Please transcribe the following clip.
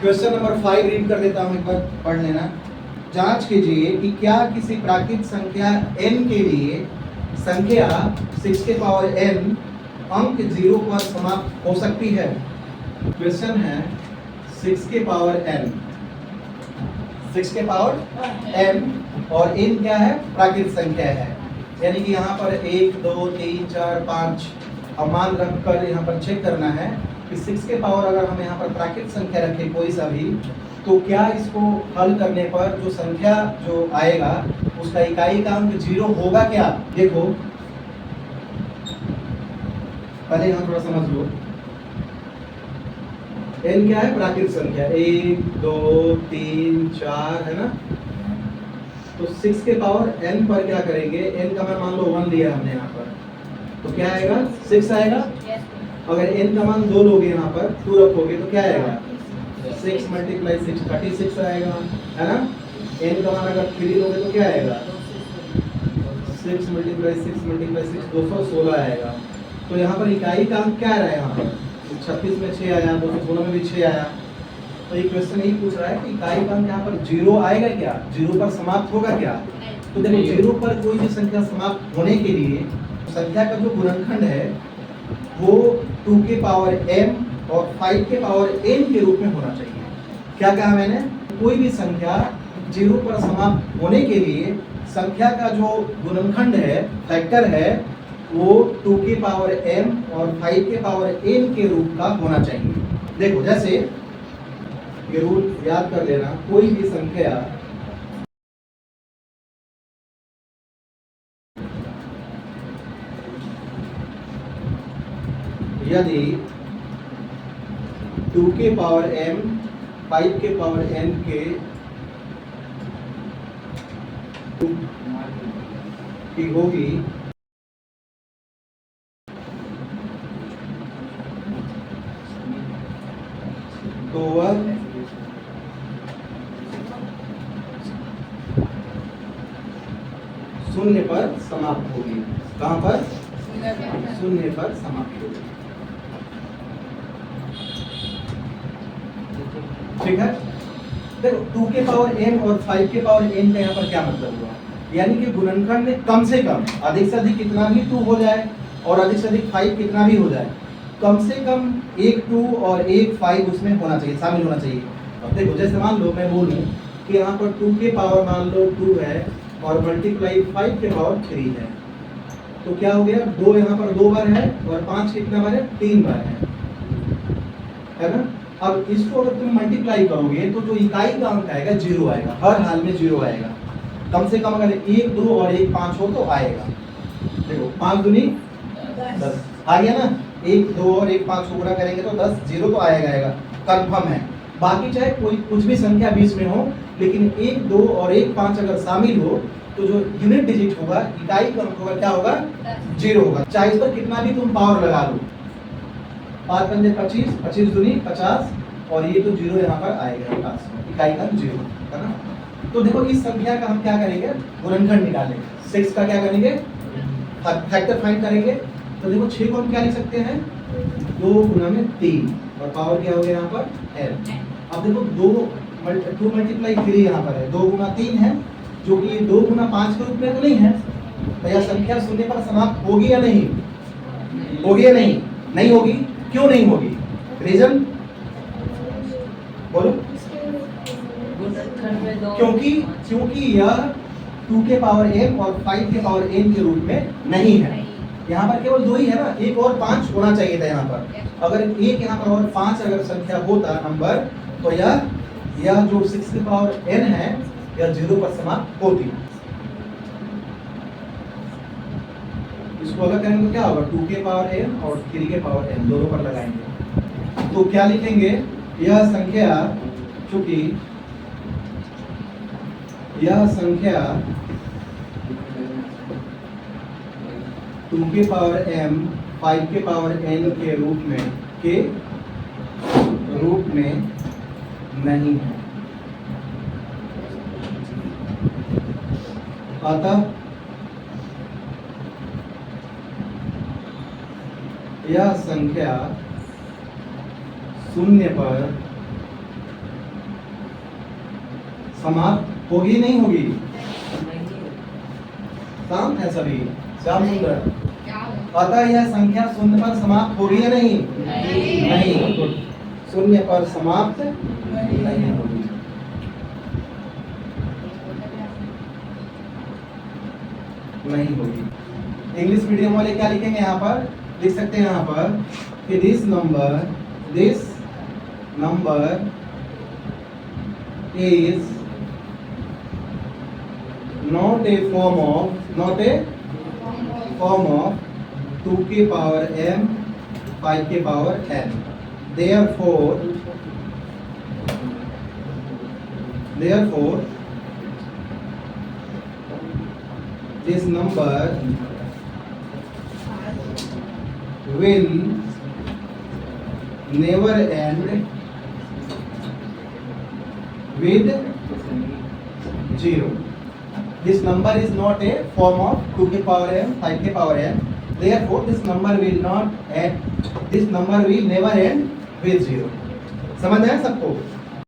Question number 5 read कर देता हूं, एक बार पढ़ लेना। जांच कीजिए कि क्या किसी प्राकृत संख्या n के लिए संख्या 6 के पावर n अंक 0 पर समाप्त हो सकती है। क्वेश्चन है 6 के पावर n, 6 के पावर n और n क्या है? प्राकृत संख्या है, यानी कि यहाँ पर 1 2 3 4 5 और मान रखकर यहाँ पर चेक करना है कि 6 के पावर अगर हम यहाँ पर प्राकृत संख्या रखें कोई सा भी, तो क्या इसको हल करने पर जो संख्या जो आएगा उसका इकाई का अंक 0 होगा क्या? देखो पहले यहाँ थोड़ा समझ लो, n क्या है? प्राकृत संख्या 1 2 3 4 है ना। तो 6 के पावर n पर क्या करेंगे? n का मान लो 1 लिया हमने यहाँ पर, तो क्या आएगा? 6 आएगा। अगर n का मान 2 लोगे यहाँ पर 2 रखोगे तो क्या आएगा? 6 × 6 36 आएगा, है ना। n का मान अगर 3 लोगे तो क्या आएगा? 6 × 6 × 6 216 आएगा। तो यहाँ पर इकाई का अंक क्या आ रहा है? यहाँ पर 36 में 6 आया, 216 में भी 6 आया। तो ये क्वेश्चन यही पूछ रहा है कि इकाई का अंक यहाँ पर 0 आएगा क्या? 0 पर समाप्त होगा क्या? तो देखो 0 पर कोई भी संख्या समाप्त होने के लिए संख्या का जो गुणनखंड है वो 2 के पावर m और 5 के पावर n के रूप में होना चाहिए। क्या कहा मैंने? कोई भी संख्या 0 पर समाप्त होने के लिए संख्या का जो गुणनखंड है, फैक्टर है, वो 2 के पावर m और 5 के पावर n के रूप का होना चाहिए। देखो जैसे ये रूल याद कर लेना, कोई भी संख्या यदि 2 के पावर m 5 के पावर n के की होगी तो वह शून्य पर समाप्त होगी। कहां पर? शून्य पर समाप्त होगी। ठीक है। देखो 2 के पावर m और 5 के पावर n का यहाँ पर क्या मतलब हुआ? यानी कि गुणनखंड में कम से कम अधिक से अधिक कितना भी 2 हो जाए और अधिक से अधिक 5 कितना भी हो जाए, कम से कम एक 2 और एक 5 उसमें होना चाहिए, शामिल होना चाहिए। अब देखो जैसे मान लो मैं बोलूं कि यहाँ पर 2 के पावर मान लो 2 है और मल्टीप्लाई 5 के पावर 3 है, तो क्या हो गया? 2 यहाँ पर 2 बार है और 5 कितना बार है? 3 बार है ना। अब इसको अगर तुम मल्टीप्लाई करोगे तो जो इकाई का अंक आएगा 0 आएगा, हर हाल में 0 आएगा। कम से कम अगर 1 2 और 1 5 हो तो आएगा। देखो 5 दूनी 10 आ गया ना। 1 2 और 1 5 को गुणा करेंगे तो 10, 0 तो आएगा, कंफर्म है। बाकी चाहे कोई कुछ भी संख्या बीच में हो, लेकिन 1 2 और 1 5 अगर शामिल हो तो जो यूनिट डिजिट होगा, इकाई का अंक होगा, क्या होगा? 0 होगा। चाहे इस पर कितना भी तुम पावर लगा लो, 5 पंजे 25, 25 दूनी 50 और ये तो 0 यहाँ पर आएगा, इकाई का 0 है ना। तो देखो इस संख्या का हम क्या करेंगे? गुणनखंड निकालेंगे। 6 का क्या करेंगे? फैक्टर फाइंड करेंगे। तो देखो 6 को हम क्या लिख सकते हैं? 2 × 3 और पावर क्या हो गया यहाँ पर? n। अब देखो 2 × 3 यहाँ पर है, 2 × 3 है, जो कि 2 × 5 के रूप में तो नहीं है। तो यह संख्या शून्य पर समाप्त होगी या नहीं? होगी या नहीं? नहीं होगी। क्यों नहीं होगी? रीजन बोलो। क्योंकि यह 2 के पावर m और 5 के पावर n के रूप में नहीं है। यहाँ पर केवल 2 ही है ना, 1 और 5 होना चाहिए था यहाँ पर। अगर 1 यहाँ पर और 5 अगर संख्या होता नंबर, तो यह जो 6 के पावर n है यह 0 पर समाप्त होती। इसको अलग करेंगे तो क्या होगा? 2 के पावर n और 3 के पावर n दोनों पर लगाएंगे तो क्या लिखेंगे? यह संख्या, चूंकि यह संख्या 2 के पावर m 5 के पावर n के रूप में नहीं है, अतः यह संख्या शून्य पर समाप्त होगी नहीं होगी? शांत है सभी, श्याम सुंदर। अतः यह संख्या शून्य पर समाप्त होगी या नहीं? नहीं। शून्य पर समाप्त नहीं होगी। नहीं होगी। इंग्लिश मीडियम वाले क्या लिखेंगे यहाँ पर? लिख सकते हैं यहाँ पर कि this number is not a form of 2 के power m 5 के power n. Therefore this number will never end with 0. This number is not a form of 2 के power m 5 के power n. Therefore this number will never end with 0. समझ आया सबको?